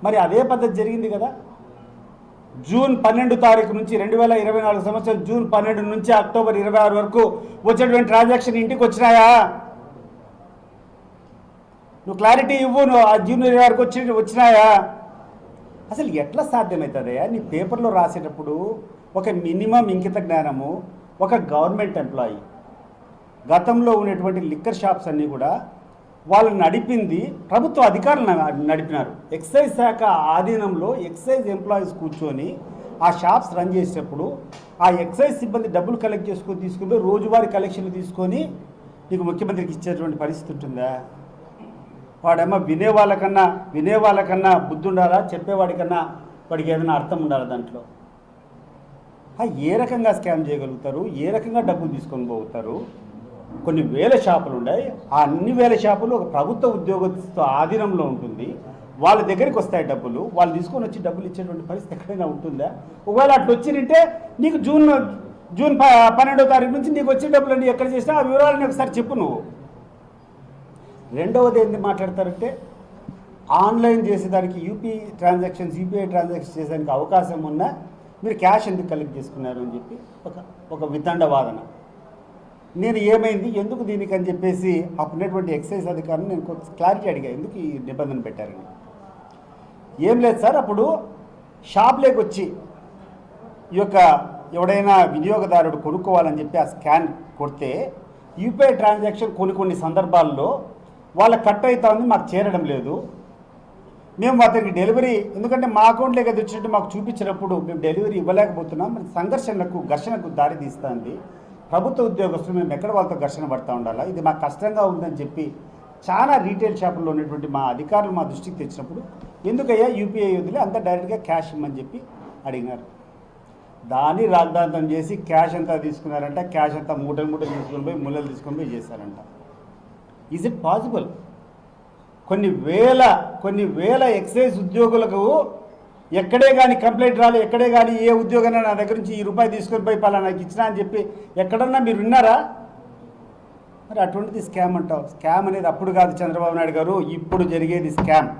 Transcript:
మరి అదే పద్ధతి జరిగింది కదా. జూన్ 12 తారీఖు నుంచి 2024 సంవత్సరం జూన్ 12 నుంచి అక్టోబర్ 26 వరకు వచ్చేటువంటి ట్రాన్సాక్షన్ ఇంటికి వచ్చినాయా? నువ్వు క్లారిటీ ఇవ్వు. నువ్వు ఆ జూన్ 26 వచ్చినాయా? అసలు ఎట్లా సాధ్యమవుతుందయ్యా? నీ పేపర్లో రాసేటప్పుడు ఒక మినిమం ఇంకిత జ్ఞానము ఒక గవర్నమెంట్ ఎంప్లాయీ, గతంలో ఉన్నటువంటి లిక్కర్ షాప్స్ అన్నీ కూడా వాళ్ళు నడిపింది ప్రభుత్వ అధికారులు నడిపినారు. ఎక్సైజ్ శాఖ ఆధీనంలో ఎక్సైజ్ ఎంప్లాయీస్ కూర్చొని ఆ షాప్స్ రన్ చేసేటప్పుడు ఆ ఎక్సైజ్ సిబ్బంది డబ్బులు కలెక్ట్ చేసుకొని తీసుకుని రోజువారీ కలెక్షన్లు తీసుకొని నీకు ముఖ్యమంత్రికి ఇచ్చేటువంటి పరిస్థితి ఉంటుందా? వాడేమో వినేవాళ్ళకన్నా బుద్ధి ఉండాలా, చెప్పేవాడికన్నా వాడికి ఏదైనా అర్థం ఉండాలి దాంట్లో. ఏ రకంగా స్కామ్ చేయగలుగుతారు? ఏ రకంగా డబ్బులు తీసుకొని పోతారు? కొన్ని వేల షాపులు ఉన్నాయి. ఆ అన్ని వేల షాపులు ఒక ప్రభుత్వ ఉద్యోగస్తుల ఆధీనంలో ఉంటుంది. వాళ్ళ దగ్గరికి వస్తాయి డబ్బులు, వాళ్ళు తీసుకొని వచ్చి డబ్బులు ఇచ్చేటువంటి పరిస్థితి ఎక్కడైనా ఉంటుందా? ఒకవేళ అట్లా వచ్చినంటే నీకు జూన్ 12వ తారీఖు నుంచి నీకు వచ్చే డబ్బులు అన్నీ ఎక్కడ చేసినా ఆ వివరాలని ఒకసారి చెప్పు నువ్వు. రెండవది ఏంటి మాట్లాడతారంటే ఆన్లైన్ చేసేదానికి యూపీఐ ట్రాన్సాక్షన్స్ చేసేదానికి అవకాశం ఉన్నా మీరు క్యాష్ ఎందుకు కలెక్ట్ చేసుకున్నారు అని చెప్పి ఒక వితండ వాదన. నేను ఏమైంది ఎందుకు దీనికి అని చెప్పేసి అప్పుడున్నటువంటి ఎక్సైజ్ అధికారులు నేను కొంచెం క్లారిటీ అడిగా, ఎందుకు ఈ నిబంధన పెట్టారని. ఏం లేదు సార్, అప్పుడు షాప్లోకి వచ్చి ఈ యొక్క ఎవడైనా వినియోగదారుడు కొనుక్కోవాలని చెప్పి ఆ స్కాన్ కొడితే యూపీఐ ట్రాన్సాక్షన్ కొన్ని సందర్భాల్లో వాళ్ళ కట్ అవుతా ఉంది, మాకు చేరడం లేదు. మేము అతనికి డెలివరీ, ఎందుకంటే మా అకౌంట్లోకి అది వచ్చినట్టు మాకు చూపించినప్పుడు మేము డెలివరీ ఇవ్వలేకపోతున్నాం, ఘర్షణకు దారి తీస్తుంది. ప్రభుత్వ ఉద్యోగస్తులు మేము ఎక్కడ వాళ్ళతో ఘర్షణ పడుతూ ఉండాలా, ఇది మాకు కష్టంగా ఉందని చెప్పి చాలా రీటైల్ షాపుల్లో ఉన్నటువంటి మా అధికారులు మా దృష్టికి తెచ్చినప్పుడు ఎందుకయ్యా యూపీఐ వదిలే అంతా డైరెక్ట్గా క్యాష్ ఇవ్వమని చెప్పి అడిగినారు. దాన్ని రాద్ధాంతం చేసి క్యాష్ అంతా తీసుకున్నారంట. క్యాష్ అంతా మూటలు తీసుకొని పోయి ముళ్ళలు తీసుకొని పోయి చేశారంట. Is it possible? కొన్ని వేల ఎక్సైజ్ ఉద్యోగులకు ఎక్కడే కానీ కంప్లైంట్ రాలి, ఎక్కడే కానీ ఏ ఉద్యోగైనా నా దగ్గర నుంచి ఈ రూపాయి తీసుకొని పోయి పలానాకి ఇచ్చినా అని చెప్పి ఎక్కడన్నా మీరు విన్నారా? మరి అటువంటిది స్కామ్ అంటావు. స్కామ్ అనేది అప్పుడు కాదు చంద్రబాబు నాయుడు గారు, ఇప్పుడు జరిగేది స్కామ్.